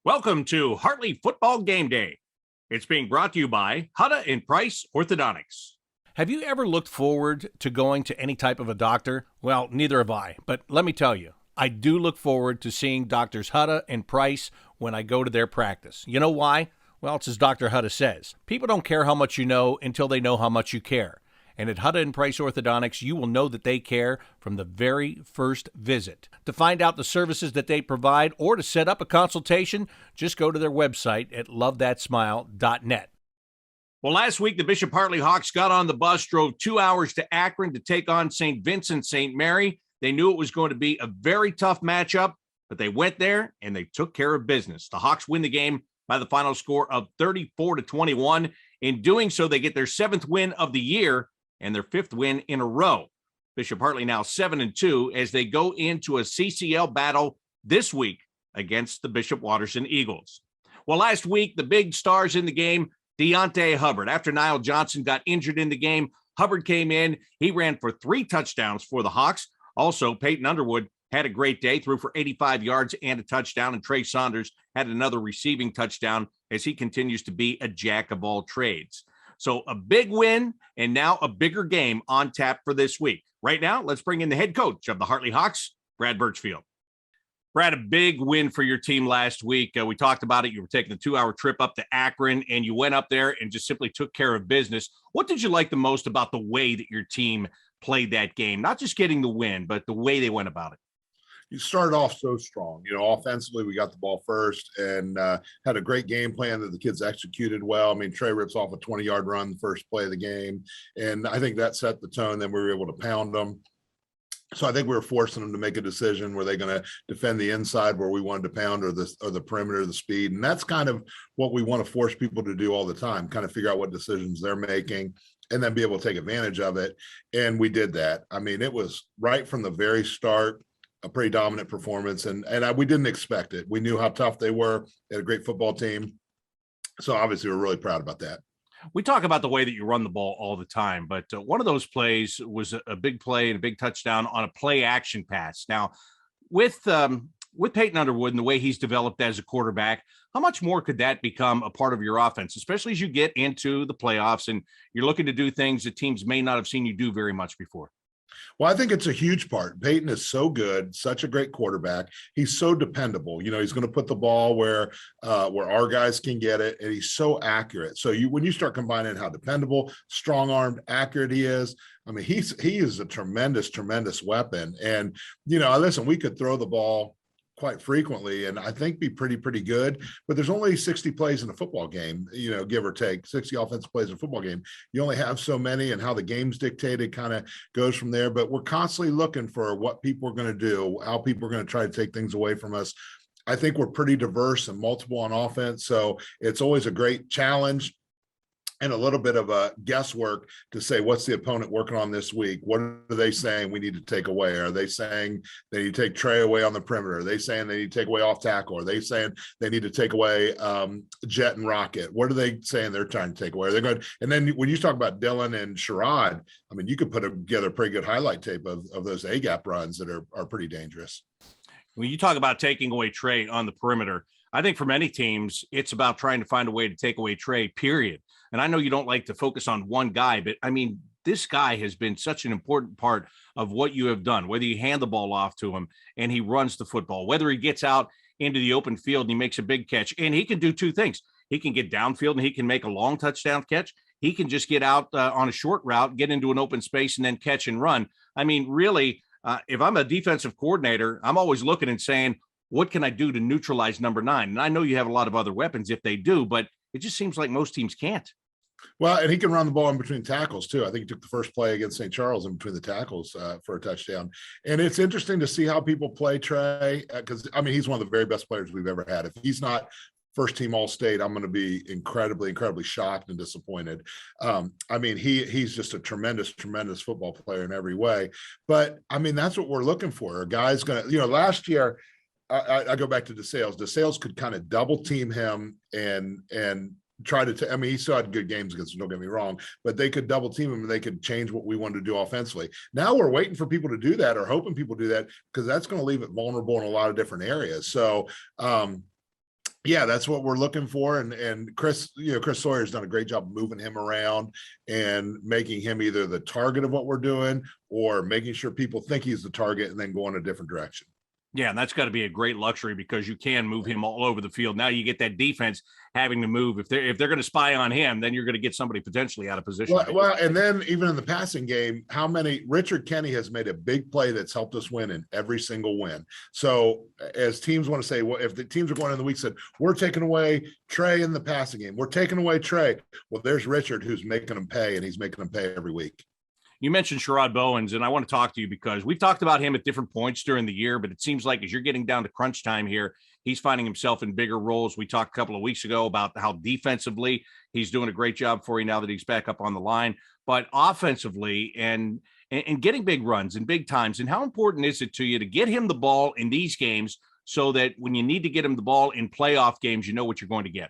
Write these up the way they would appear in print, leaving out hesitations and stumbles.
Welcome to Hartley Football Game Day. It's being brought to you by Hutta and Price Orthodontics. Have you ever looked forward to going to any type of a doctor? Well, neither have I, but let me tell you, I do look forward to seeing Doctors Hutta and Price when I go to their practice. You know why? Well, it's as Dr. Hutta says. People don't care how much you know until they know how much you care. And at Hutta and Price Orthodontics, you will know that they care from the very first visit. To find out the services that they provide or to set up a consultation, just go to their website at lovethatsmile.net. Well, last week, the Bishop Hartley Hawks got on the bus, drove 2 hours to Akron to take on St. Vincent St. Mary. They knew it was going to be a very tough matchup, but they went there and they took care of business. The Hawks win the game by the final score of 34-21. In doing so, they get their 7th win of the year and their 5th win in a row. Bishop Hartley now 7-2 as they go into a CCL battle this week against the Bishop Watterson Eagles. Well, last week, the big stars in the game, Deontay Hubbard. After Niall Johnson got injured in the game, Hubbard came in. He ran for 3 touchdowns for the Hawks. Also, Peyton Underwood had a great day, threw for 85 yards and a touchdown, and Trey Saunders had another receiving touchdown as he continues to be a jack of all trades. So a big win and now a bigger game on tap for this week. Right now, let's bring in the head coach of the Hartley Hawks, Brad Birchfield. Brad, a big win for your team last week. We talked about it. You were taking a 2-hour trip up to Akron, and you went up there and just simply took care of business. What did you like the most about the way that your team played that game? Not just getting the win, but the way they went about it. You started off so strong. Offensively, we got the ball first and had a great game plan that the kids executed well. I mean, Trey rips off a 20-yard run the first play of the game, and I think that set the tone. Then we were able to pound them. So I think we were forcing them to make a decision. Were they going to defend the inside where we wanted to pound or the perimeter, the speed? And that's kind of what we want to force people to do all the time, kind of figure out what decisions they're making and then be able to take advantage of it. And we did that. I mean, it was right from the very start, a pretty dominant performance. And we didn't expect it. We knew how tough they were. They had a great football team. So obviously we're really proud about that. We talk about the way that you run the ball all the time, but one of those plays was a big play and a big touchdown on a play action pass. Now, with Peyton Underwood and the way he's developed as a quarterback, how much more could that become a part of your offense, especially as you get into the playoffs and you're looking to do things that teams may not have seen you do very much before? Well, I think it's a huge part. Peyton is so good, such a great quarterback. He's so dependable. He's going to put the ball where our guys can get it, and he's so accurate. So when you start combining how dependable, strong-armed, accurate he is, I mean, he is a tremendous, tremendous weapon. And listen, we could throw the ball quite frequently and I think be pretty good, but there's only 60 plays in a football game, give or take 60 offensive plays in a football game. You only have so many, and how the game's dictated kind of goes from there. But we're constantly looking for what people are going to do, how people are going to try to take things away from us. I think we're pretty diverse and multiple on offense, so it's always a great challenge and a little bit of a guesswork to say, what's the opponent working on this week? What are they saying we need to take away? Are they saying they need to take Trey away on the perimeter? Are they saying they need to take away off tackle? Are they saying they need to take away Jet and Rocket? What are they saying they're trying to take away? Are they going? And then when you talk about Dylan and Sherrod, I mean, you could put together a pretty good highlight tape of those A-gap runs that are pretty dangerous. When you talk about taking away Trey on the perimeter, I think for many teams, it's about trying to find a way to take away Trey, period. And I know you don't like to focus on one guy, but I mean, this guy has been such an important part of what you have done, whether you hand the ball off to him and he runs the football, whether he gets out into the open field and he makes a big catch. And he can do 2 things. He can get downfield and he can make a long touchdown catch. He can just get out on a short route, get into an open space and then catch and run. I mean, really, if I'm a defensive coordinator, I'm always looking and saying, what can I do to neutralize number 9? And I know you have a lot of other weapons if they do, but it just seems like most teams can't. Well, and he can run the ball in between tackles too. I think he took the first play against St. Charles in between the tackles for a touchdown. And it's interesting to see how people play Trey because, I mean, he's one of the very best players we've ever had. If he's not first team All-State, I'm going to be incredibly shocked and disappointed. I mean, he's just a tremendous football player in every way. But, I mean, that's what we're looking for. A guy's going to, last year, I go back to DeSales. DeSales could kind of double team him and try to, he still had good games against him, don't get me wrong, but they could double team him and they could change what we wanted to do offensively. Now we're waiting for people to do that or hoping people do that because that's going to leave it vulnerable in a lot of different areas. So Yeah, that's what we're looking for. And Chris, Chris Sawyer's done a great job moving him around and making him either the target of what we're doing or making sure people think he's the target and then go in a different direction. Yeah, and that's got to be a great luxury because you can move him all over the field. Now you get that defense having to move. If they're going to spy on him, then you're going to get somebody potentially out of position. Well, and then even in the passing game, how many Richard Kenny has made a big play that's helped us win in every single win. So as teams want to say, well, if the teams are going in the week said, we're taking away Trey in the passing game, we're taking away Trey. Well, there's Richard who's making them pay, and he's making them pay every week. You mentioned Sherrod Bowens, and I want to talk to you because we've talked about him at different points during the year, but it seems like as you're getting down to crunch time here, he's finding himself in bigger roles. We talked a couple of weeks ago about how defensively he's doing a great job for you now that he's back up on the line, but offensively and getting big runs and big times. And how important is it to you to get him the ball in these games so that when you need to get him the ball in playoff games, you know what you're going to get?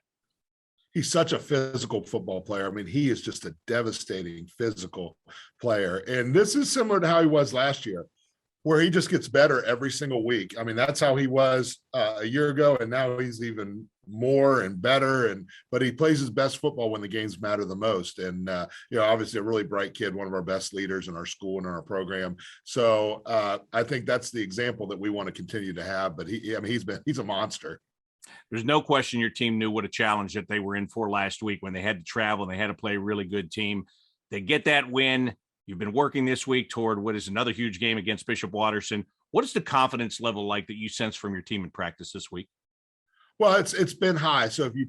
He's such a physical football player. I mean, he is just a devastating physical player. And this is similar to how he was last year, where he just gets better every single week. I mean, that's how he was a year ago, and now he's even more and better. But he plays his best football when the games matter the most. And obviously a really bright kid, one of our best leaders in our school and in our program. So I think that's the example that we want to continue to have. But he's a monster. There's no question your team knew what a challenge that they were in for last week when they had to travel and they had to play a really good team. They get that win. You've been working this week toward what is another huge game against Bishop Watterson. What is the confidence level like that you sense from your team in practice this week? Well, it's been high. So if you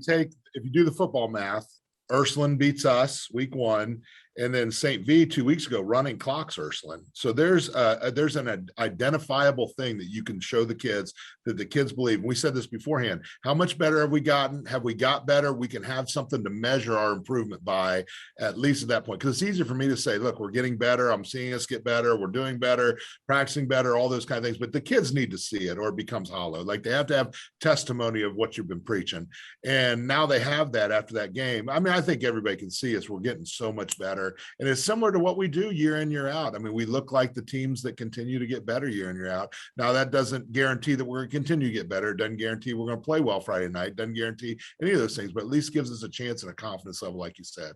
do the football math, Ursuline beats us week 1, and then St. V 2 weeks ago running clocks Ursuline. So there's an identifiable thing that you can show the kids that the kids believe. And we said this beforehand. How much better have we gotten? Have we got better? We can have something to measure our improvement by, at least at that point. Because it's easier for me to say, look, we're getting better. I'm seeing us get better. We're doing better, practicing better, all those kind of things. But the kids need to see it or it becomes hollow. Like they have to have testimony of what you've been preaching. And now they have that after that game. I mean, I think everybody can see us. We're getting so much better. And it's similar to what we do year in, year out. I mean, we look like the teams that continue to get better year in, year out. Now, that doesn't guarantee that we're going to continue to get better. It doesn't guarantee we're going to play well Friday night. Doesn't guarantee any of those things, but at least gives us a chance and a confidence level, like you said.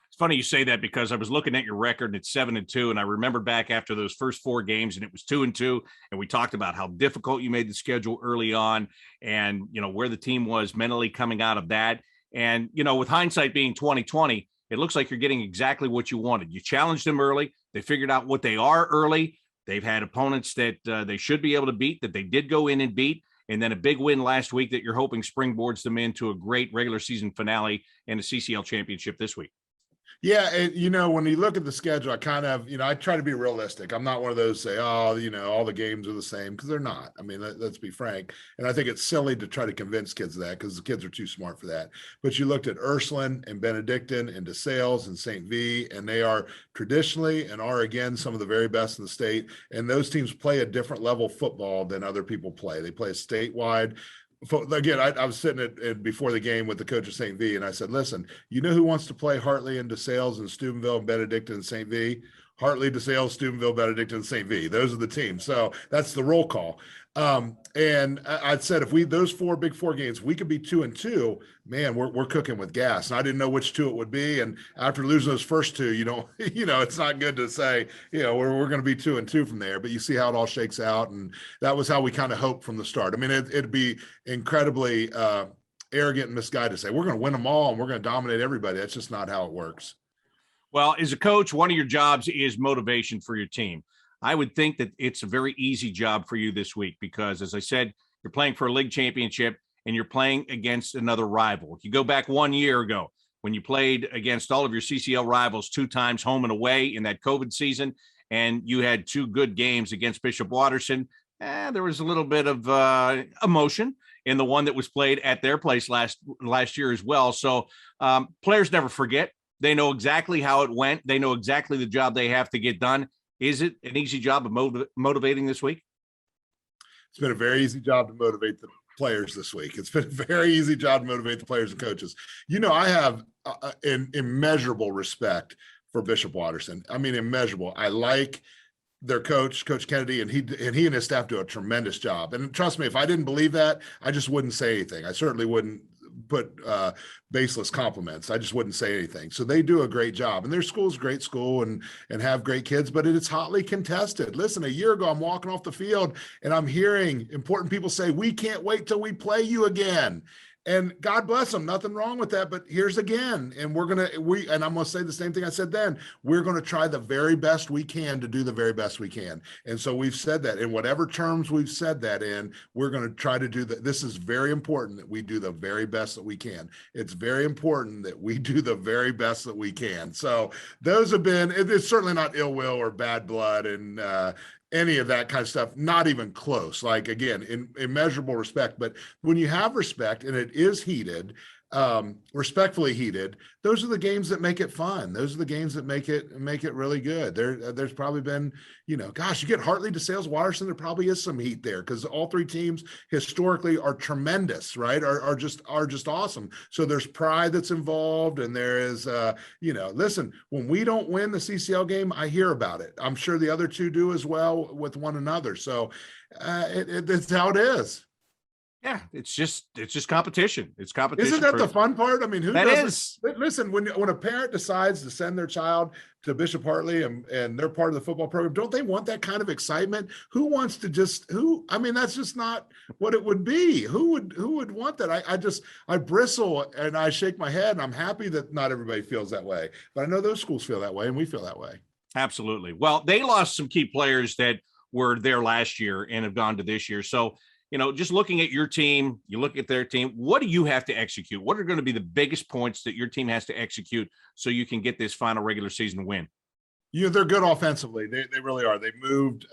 It's funny you say that because I was looking at your record and it's 7-2. And I remember back after those first 4 games and it was 2-2. And we talked about how difficult you made the schedule early on and, where the team was mentally coming out of that. And, with hindsight being 2020, it looks like you're getting exactly what you wanted. You challenged them early. They figured out what they are early. They've had opponents that they should be able to beat, that they did go in and beat. And then a big win last week that you're hoping springboards them into a great regular season finale and a CCL championship this week. Yeah. And, when you look at the schedule, I kind of, I try to be realistic. I'm not one of those say, all the games are the same, because they're not. I mean, let's be frank. And I think it's silly to try to convince kids of that because the kids are too smart for that. But you looked at Ursuline and Benedictine and DeSales and St. V, and they are traditionally and are, again, some of the very best in the state. And those teams play a different level of football than other people play. They play a statewide. Again, I was sitting at before the game with the coach of St. V, and I said, listen, you know who wants to play Hartley and DeSales and Steubenville and Benedictine and St. V? Hartley, DeSales, Steubenville, Benedictine, and St. V. Those are the teams. So that's the roll call. And I said, if those 4 big 4 games, we could be 2-2, man, we're cooking with gas. And I didn't know which 2 it would be. And after losing those first 2, it's not good to say, we're going to be 2-2 from there, but you see how it all shakes out. And that was how we kind of hoped from the start. I mean, it'd be incredibly arrogant and misguided to say, we're going to win them all and we're going to dominate everybody. That's just not how it works. Well, as a coach, one of your jobs is motivation for your team. I would think that it's a very easy job for you this week because, as I said, you're playing for a league championship and you're playing against another rival. If you go back 1 year ago when you played against all of your CCL rivals 2 times home and away in that COVID season, and you had 2 good games against Bishop Watterson, there was a little bit of emotion in the one that was played at their place last year as well. So players never forget. They know exactly how it went. They know exactly the job they have to get done. Is it an easy job of motivating this week? It's been a very easy job to motivate the players this week. It's been a very easy job to motivate the players and coaches. I have an immeasurable respect for Bishop Watterson. I mean, immeasurable. I like their Coach Kennedy, and he and his staff do a tremendous job. And trust me, if I didn't believe that, I just wouldn't say anything. I certainly wouldn't put baseless compliments. I just wouldn't say anything. So they do a great job, and their school's a great school and have great kids, but it's hotly contested. Listen, a year ago, I'm walking off the field and I'm hearing important people say, we can't wait till we play you again. And God bless them, nothing wrong with that. But here's again, and I'm going to say the same thing I said then. We're going to try the very best we can to do the very best we can. And so we've said that in whatever terms we've said that in, we're going to try to do that. This is very important that we do the very best that we can. It's very important that we do the very best that we can. So those have been, it's certainly not ill will or bad blood and, any of that kind of stuff, not even close. Like, again, in immeasurable respect. But when you have respect and it is heated, respectfully heated, those are the games that make it fun. Those are the games that make it really good. There's probably been, gosh, you get Hartley to Sales Watterson, there probably is some heat there because all three teams historically are tremendous, right? Are just awesome. So there's pride that's involved, and there is, listen, when we don't win the CCL game, I hear about it. I'm sure the other two do as well with one another. So it's how it is. Yeah, it's just competition. It's competition. Isn't that the fun part? I mean, who that doesn't? is? Listen, when a parent decides to send their child to Bishop Hartley and they're part of the football program, don't they want that kind of excitement? Who wants to I mean, that's just not what it would be. Who would want that? I bristle and I shake my head, and I'm happy that not everybody feels that way. But I know those schools feel that way, and we feel that way. Absolutely. Well, they lost some key players that were there last year and have gone to this year. So, just looking at your team, you look at their team, what do you have to execute? What are going to be the biggest points that your team has to execute so you can get this final regular season win? They're good offensively. They really are. They moved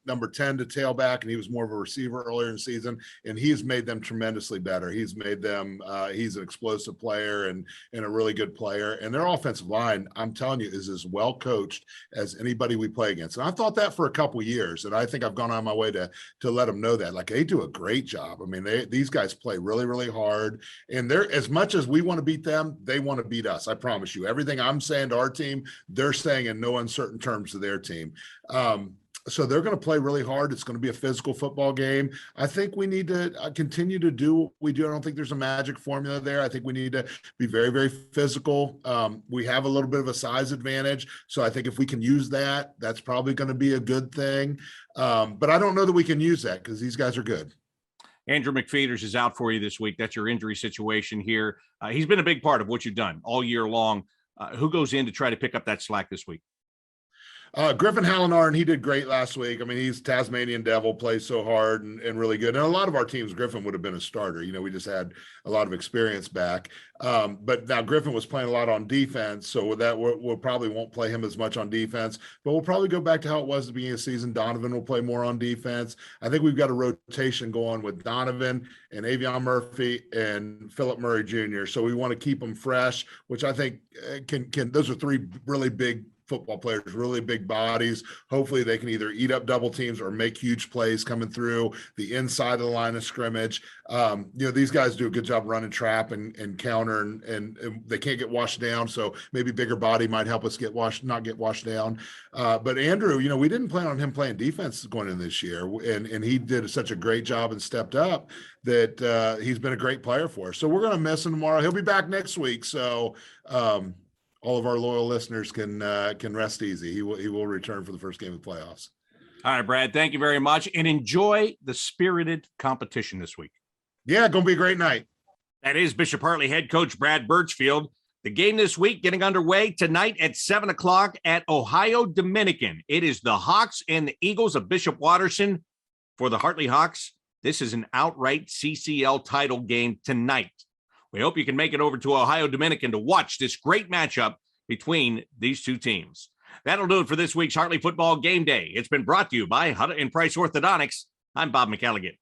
number 10 to tailback, and he was more of a receiver earlier in the season, and he's made them tremendously better. He's made them he's an explosive player and a really good player. And their offensive line, I'm telling you, is as well coached as anybody we play against. And I thought that for a couple of years, and I think I've gone on my way to let them know that. Like, they do a great job. I mean, these guys play really, really hard, and they're, as much as we want to beat them, they want to beat us. I promise you. Everything I'm saying to our team, they're saying in no uncertain terms to their team. So they're going to play really hard. It's going to be a physical football game. I think we need to continue to do what we do. I don't think there's a magic formula there. I think we need to be very, very physical. We have a little bit of a size advantage. So I think if we can use that, that's probably going to be a good thing. But I don't know that we can use that because these guys are good. Andrew McPheeters is out for you this week. That's your injury situation here. He's been a big part of what you've done all year long. Who goes in to try to pick up that slack this week? Griffin Hallinar, and he did great last week. I mean, he's Tasmanian Devil, plays so hard and really good. And a lot of our teams, Griffin would have been a starter. We just had a lot of experience back. But now Griffin was playing a lot on defense, so that we'll probably won't play him as much on defense. But we'll probably go back to how it was at the beginning of the season. Donovan will play more on defense. I think we've got a rotation going with Donovan and Avion Murphy and Philip Murray Jr. So we want to keep them fresh, which I think can. Those are three really big football players, really big bodies. Hopefully they can either eat up double teams or make huge plays coming through the inside of the line of scrimmage. These guys do a good job running trap and counter, and they can't get washed down. So maybe bigger body might help us not get washed down. But Andrew, we didn't plan on him playing defense going in this year. And he did such a great job and stepped up that he's been a great player for us. So we're going to miss him tomorrow. He'll be back next week. So, all of our loyal listeners can rest easy. He will return for the first game of the playoffs. All right, Brad, thank you very much, and enjoy the spirited competition this week. Yeah, going to be a great night. That is Bishop Hartley head coach Brad Birchfield. The game this week getting underway tonight at 7 o'clock at Ohio Dominican. It is the Hawks and the Eagles of Bishop Watterson. For the Hartley Hawks, this is an outright CCL title game tonight. We hope you can make it over to Ohio Dominican to watch this great matchup between these two teams. That'll do it for this week's Hartley Football Game Day. It's been brought to you by Hutter and Price Orthodontics. I'm Bob McElligott.